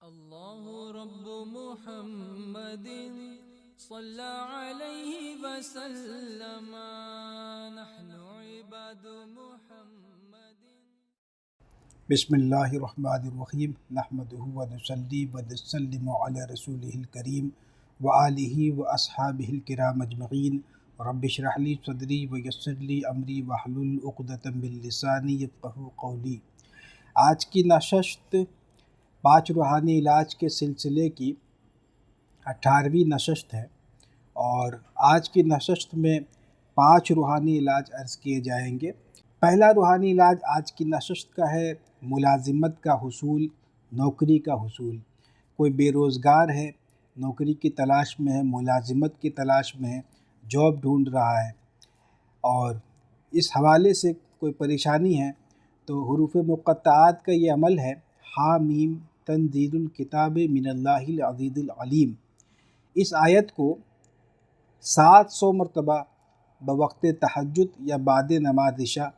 الله رب محمد صلى عليه وسلم نحن عباد محمد. بسم اللہ الرحمن الرحیم نحمدہ ونصلی ونسلم علی رسولہ الکریم وآلہ واصحابہ الکرام اجمعین. رب اشرح لی صدری ویسر لی امری واحلل عقدۃ من لسانی یفقہوا قولی. آج کی نشست 5 روحانی علاج کے سلسلے کی 18ویں نشست ہے، اور آج کی نشست میں 5 روحانی علاج عرض کیے جائیں گے. پہلا روحانی علاج آج کی نشست کا ہے ملازمت کا حصول، نوکری کا حصول. کوئی بے روزگار ہے، نوکری کی تلاش میں ہے، ملازمت کی تلاش میں ہے، جاب ڈھونڈ رہا ہے، اور اس حوالے سے کوئی پریشانی ہے تو حروف مقطعات کا یہ عمل ہے. حامیم تنزیل الکتاب من اللہ العزیز العلیم. اس آیت کو 700 مرتبہ بوقت تہجد یا بعد نماز عشاء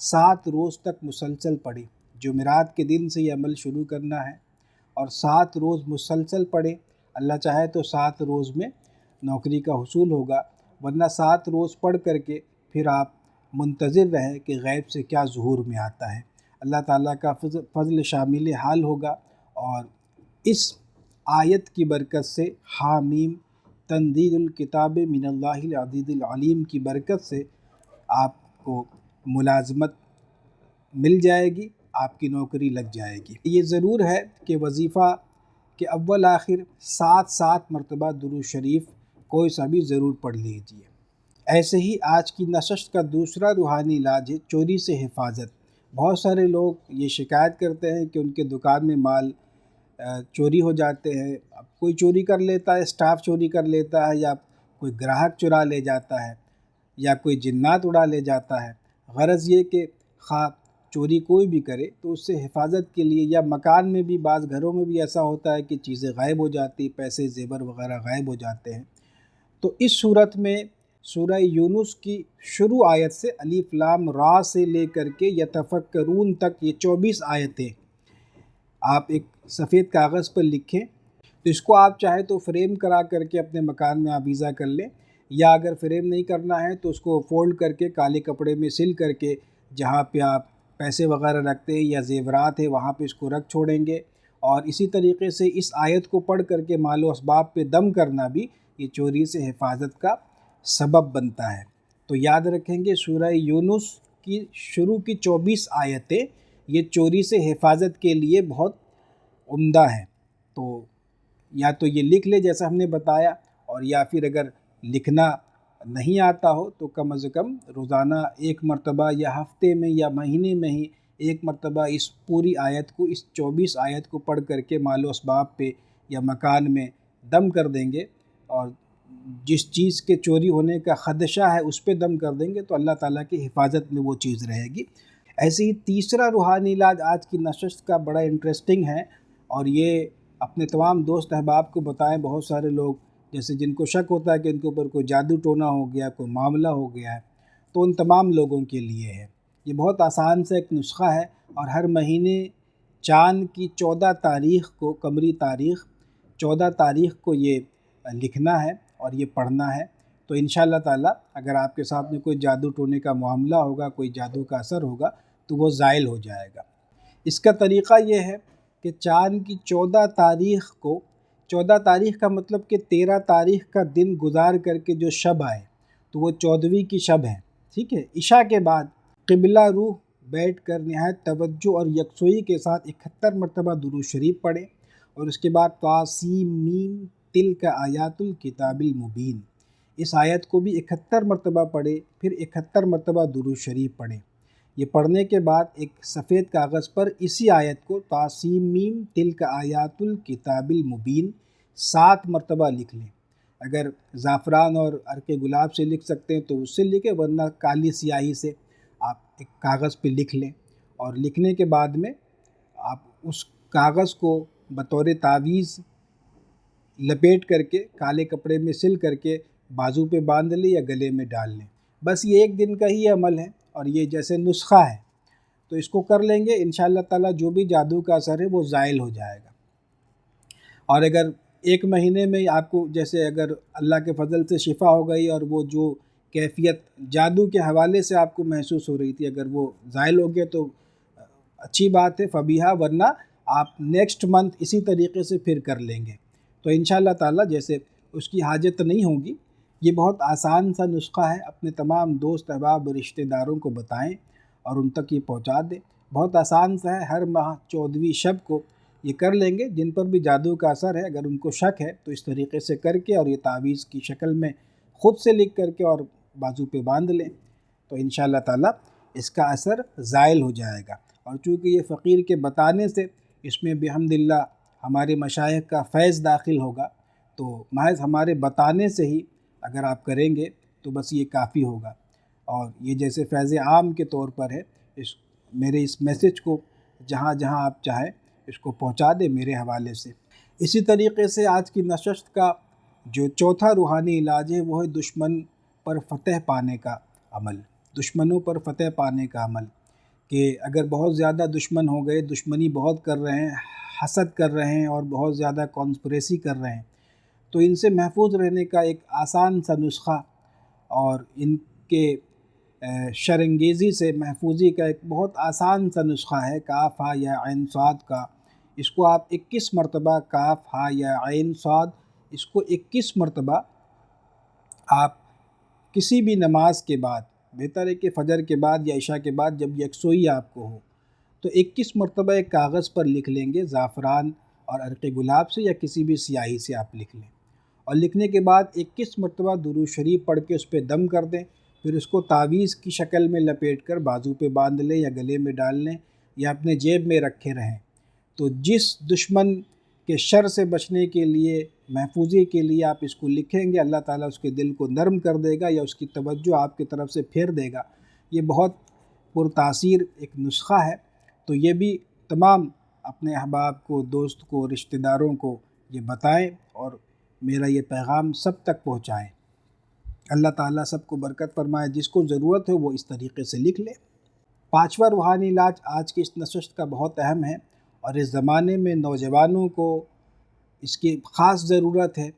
7 روز تک مسلسل پڑھے. جمعرات کے دن سے یہ عمل شروع کرنا ہے اور 7 روز مسلسل پڑھے. اللہ چاہے تو 7 روز میں نوکری کا حصول ہوگا، ورنہ 7 روز پڑھ کر کے پھر آپ منتظر رہیں کہ غیب سے کیا ظہور میں آتا ہے. اللہ تعالیٰ کا فضل شامل حال ہوگا، اور اس آیت کی برکت سے حامیم تنزیل الکتاب من اللہ العزیز العلیم کی برکت سے آپ کو ملازمت مل جائے گی، آپ کی نوکری لگ جائے گی. یہ ضرور ہے کہ وظیفہ کے اول آخر 7 مرتبہ درود شریف کوئی سا بھی ضرور پڑھ لیجیے. ایسے ہی آج کی نشست کا دوسرا روحانی علاج ہے چوری سے حفاظت. بہت سارے لوگ یہ شکایت کرتے ہیں کہ ان کے دکان میں مال چوری ہو جاتے ہیں. اب کوئی چوری کر لیتا ہے، اسٹاف چوری کر لیتا ہے، یا کوئی گراہک چرا لے جاتا ہے، یا کوئی جنات اڑا لے جاتا ہے. غرض یہ کہ خواہ چوری کوئی بھی کرے تو اس سے حفاظت کے لیے، یا مکان میں بھی بعض گھروں میں بھی ایسا ہوتا ہے کہ چیزیں غائب ہو جاتی، پیسے زیور وغیرہ غائب ہو جاتے ہیں. تو اس صورت میں سورہ یونس کی شروع آیت سے الف لام را سے لے کر کے یتفکرون تک یہ 24 آیتیں آپ ایک سفید کاغذ پر لکھیں. تو اس کو آپ چاہے تو فریم کرا کر کے اپنے مکان میں آویزہ کر لیں، یا اگر فریم نہیں کرنا ہے تو اس کو فولڈ کر کے کالے کپڑے میں سل کر کے جہاں پہ آپ پیسے وغیرہ رکھتے ہیں یا زیورات ہے وہاں پہ اس کو رکھ چھوڑیں گے. اور اسی طریقے سے اس آیت کو پڑھ کر کے مال و اسباب پہ دم کرنا بھی یہ چوری سے حفاظت کا سبب بنتا ہے. تو یاد رکھیں گے سورہ یونس کی شروع کی 24 آیتیں یہ چوری سے حفاظت کے لیے بہت عمدہ ہیں. تو یا تو یہ لکھ لے جیسا ہم نے بتایا، اور یا پھر اگر لکھنا نہیں آتا ہو تو کم از کم روزانہ 1 مرتبہ یا ہفتے میں یا مہینے میں ہی 1 مرتبہ اس پوری آیت کو، اس 24 آیت کو پڑھ کر کے مال و اسباب پہ یا مکان میں دم کر دیں گے، اور جس چیز کے چوری ہونے کا خدشہ ہے اس پہ دم کر دیں گے تو اللہ تعالیٰ کی حفاظت میں وہ چیز رہے گی. ایسے ہی تیسرا روحانی علاج آج کی نشست کا بڑا انٹرسٹنگ ہے، اور یہ اپنے تمام دوست احباب کو بتائیں. بہت سارے لوگ جیسے جن کو شک ہوتا ہے کہ ان کے اوپر کوئی جادو ٹونا ہو گیا، کوئی معاملہ ہو گیا ہے، تو ان تمام لوگوں کے لیے ہے. یہ بہت آسان سا ایک نسخہ ہے، اور ہر مہینے چاند کی 14 تاریخ کو، قمری تاریخ 14 تاریخ کو یہ لکھنا ہے اور یہ پڑھنا ہے. تو انشاءاللہ تعالیٰ اگر آپ کے ساتھ میں کوئی جادو ٹونے کا معاملہ ہوگا، کوئی جادو کا اثر ہوگا تو وہ زائل ہو جائے گا. اس کا طریقہ یہ ہے کہ چاند کی 14 تاریخ کو، 14 تاریخ کا مطلب کہ 13 تاریخ کا دن گزار کر کے جو شب آئے تو وہ 14ویں کی شب ہے. ٹھیک ہے، عشاء کے بعد قبلہ روح بیٹھ کر نہایت توجہ اور یکسوئی کے ساتھ 71 مرتبہ درود شریف پڑھیں، اور اس کے بعد طاسیم میم تلک آیات الکتاب المبین، اس آیت کو بھی 71 مرتبہ پڑھیں، پھر 71 مرتبہ درود شریف پڑھیں. یہ پڑھنے کے بعد ایک سفید کاغذ پر اسی آیت کو طاسیم میم تلک آیات الکتاب المبین 7 مرتبہ لکھ لیں. اگر زعفران اور عرق گلاب سے لکھ سکتے ہیں تو اس سے لکھیں، ورنہ کالی سیاہی سے آپ ایک کاغذ پہ لکھ لیں. اور لکھنے کے بعد میں آپ اس کاغذ کو بطور تعویذ لپیٹ کر کے کالے کپڑے میں سل کر کے بازو پہ باندھ لیں یا گلے میں ڈال لیں. بس یہ 1 دن کا ہی عمل ہے، اور یہ جیسے نسخہ ہے، تو اس کو کر لیں گے انشاءاللہ تعالیٰ جو بھی جادو کا اثر ہے وہ زائل ہو جائے گا. اور اگر 1 مہینے میں آپ کو جیسے اگر اللہ کے فضل سے شفا ہو گئی اور وہ جو کیفیت جادو کے حوالے سے آپ کو محسوس ہو رہی تھی اگر وہ زائل ہو گیا تو اچھی بات ہے، فبیہا، ورنہ آپ نیکسٹ منتھ اسی طریقے سے پھر کر لیں گے تو انشاءاللہ تعالیٰ جیسے اس کی حاجت نہیں ہوگی۔ یہ بہت آسان سا نسخہ ہے، اپنے تمام دوست احباب رشتہ داروں کو بتائیں اور ان تک یہ پہنچا دیں۔ بہت آسان سا ہے، ہر ماہ 14ویں شب کو یہ کر لیں گے۔ جن پر بھی جادو کا اثر ہے اگر ان کو شک ہے تو اس طریقے سے کر کے اور یہ تعویذ کی شکل میں خود سے لکھ کر کے اور بازو پہ باندھ لیں تو انشاءاللہ تعالیٰ اس کا اثر زائل ہو جائے گا۔ اور چونکہ یہ فقیر کے بتانے سے اس میں بحمداللہ ہمارے مشائخ کا فیض داخل ہوگا تو محض ہمارے بتانے سے ہی اگر آپ کریں گے تو بس یہ کافی ہوگا۔ اور یہ جیسے فیض عام کے طور پر ہے، میرے اس میسج کو جہاں جہاں آپ چاہیں اس کو پہنچا دیں میرے حوالے سے۔ اسی طریقے سے آج کی نشست کا جو چوتھا روحانی علاج ہے وہ ہے دشمن پر فتح پانے کا عمل، دشمنوں پر فتح پانے کا عمل، کہ اگر بہت زیادہ دشمن ہو گئے، دشمنی بہت کر رہے ہیں، حسد کر رہے ہیں اور بہت زیادہ کانسپریسی کر رہے ہیں تو ان سے محفوظ رہنے کا ایک آسان سا نسخہ اور ان کے شرانگیزی سے محفوظی کا ایک بہت آسان سا نسخہ ہے کاف ہا یا عین صاد کا۔ اس کو آپ 21 مرتبہ کاف ہا یا عین صاد، اس کو 21 مرتبہ آپ کسی بھی نماز کے بعد، بہتر ہے کہ فجر کے بعد یا عشاء کے بعد جب یکسوئی آپ کو ہو تو 21 مرتبہ ایک کاغذ پر لکھ لیں گے، زعفران اور عرق گلاب سے یا کسی بھی سیاہی سے آپ لکھ لیں، اور لکھنے کے بعد 21 مرتبہ درود شریف پڑھ کے اس پہ دم کر دیں، پھر اس کو تعویذ کی شکل میں لپیٹ کر بازو پہ باندھ لیں یا گلے میں ڈال لیں یا اپنے جیب میں رکھے رہیں۔ تو جس دشمن کے شر سے بچنے کے لیے، محفوظی کے لیے آپ اس کو لکھیں گے، اللہ تعالیٰ اس کے دل کو نرم کر دے گا یا اس کی توجہ آپ کی طرف سے پھیر دے گا۔ یہ بہت پرتاثیر ایک نسخہ ہے، تو یہ بھی تمام اپنے احباب کو، دوست کو، رشتہ داروں کو یہ بتائیں اور میرا یہ پیغام سب تک پہنچائیں۔ اللہ تعالیٰ سب کو برکت فرمائے، جس کو ضرورت ہے وہ اس طریقے سے لکھ لے۔ 5واں روحانی علاج آج کی اس نشست کا بہت اہم ہے اور اس زمانے میں نوجوانوں کو اس کی خاص ضرورت ہے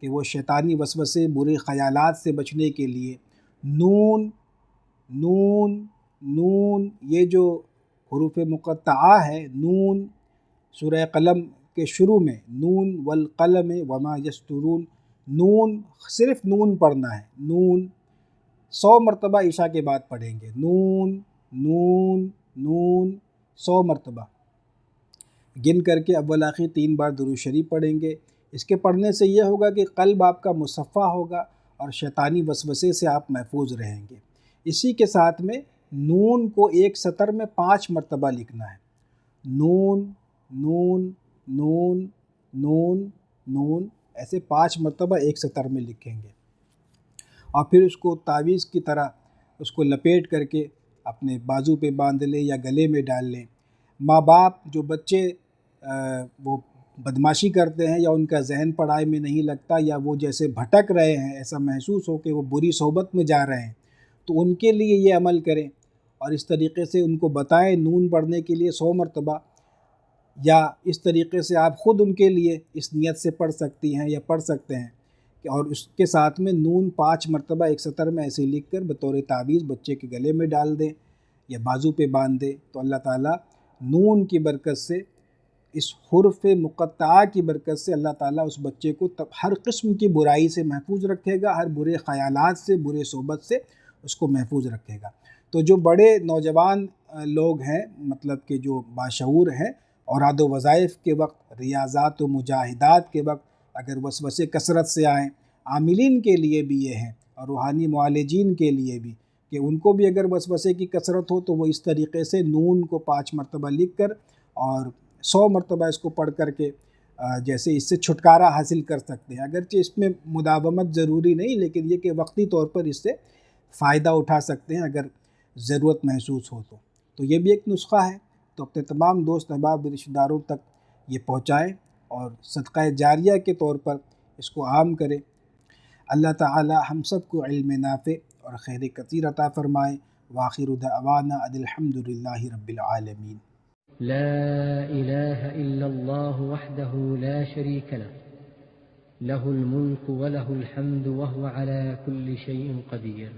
کہ وہ شیطانی وسوسے، برے خیالات سے بچنے کے لیے نون نون نون، یہ جو حروف مقطعہ ہے، نون سورہ قلم کے شروع میں نون والقلم وما یسطرون، نون صرف نون پڑھنا ہے، نون 100 مرتبہ عشاء کے بعد پڑھیں گے، نون نون نون 100 مرتبہ گن کر کے اول آخر 3 بار درود شریف پڑھیں گے۔ اس کے پڑھنے سے یہ ہوگا کہ قلب آپ کا مصفح ہوگا اور شیطانی وسوسے سے آپ محفوظ رہیں گے۔ اسی کے ساتھ میں نون کو ایک سطر میں 5 مرتبہ لکھنا ہے، نون نون نون نون نون، ایسے 5 مرتبہ ایک سطر میں لکھیں گے اور پھر اس کو تعویذ کی طرح اس کو لپیٹ کر کے اپنے بازو پہ باندھ لیں یا گلے میں ڈال لیں۔ ماں باپ جو بچے وہ بدماشی کرتے ہیں یا ان کا ذہن پڑھائی میں نہیں لگتا یا وہ جیسے بھٹک رہے ہیں، ایسا محسوس ہو کہ وہ بری صحبت میں جا رہے ہیں، تو ان کے لیے یہ عمل کریں اور اس طریقے سے ان کو بتائیں نون پڑھنے کے لیے 100 مرتبہ، یا اس طریقے سے آپ خود ان کے لیے اس نیت سے پڑھ سکتی ہیں یا پڑھ سکتے ہیں، اور اس کے ساتھ میں نون 5 مرتبہ ایک سطر میں ایسے لکھ کر بطور تعویذ بچے کے گلے میں ڈال دیں یا بازو پہ باندھ دیں، تو اللہ تعالیٰ نون کی برکت سے، اس حرف مقطعہ کی برکت سے اللہ تعالیٰ اس بچے کو ہر قسم کی برائی سے محفوظ رکھے گا، ہر برے خیالات سے، برے صحبت سے اس کو محفوظ رکھے گا۔ تو جو بڑے نوجوان لوگ ہیں، مطلب کہ جو باشعور ہیں، اوراد و وظائف کے وقت، ریاضات و مجاہدات کے وقت اگر وسوسے کثرت سے آئیں، عاملین کے لیے بھی یہ ہیں اور روحانی معالجین کے لیے بھی، کہ ان کو بھی اگر وسوسے کی کثرت ہو تو وہ اس طریقے سے نون کو 5 مرتبہ لکھ کر اور 100 مرتبہ اس کو پڑھ کر کے جیسے اس سے چھٹکارا حاصل کر سکتے ہیں۔ اگرچہ اس میں مداومت ضروری نہیں، لیکن یہ کہ وقتی طور پر اس سے فائدہ اٹھا سکتے ہیں اگر ضرورت محسوس ہو تو یہ بھی ایک نسخہ ہے۔ تو اپنے تمام دوست احباب رشتہ داروں تک یہ پہنچائیں اور صدقہ جاریہ کے طور پر اس کو عام کریں۔ اللہ تعالی ہم سب کو علم نافع اور خیر کثیر عطا فرمائے۔ وآخر دعوانا ان الحمد للہ رب العالمین۔ لا إله إلا الله وحده لا شريك له له الملك وله الحمد وهو على كل شيء قدير.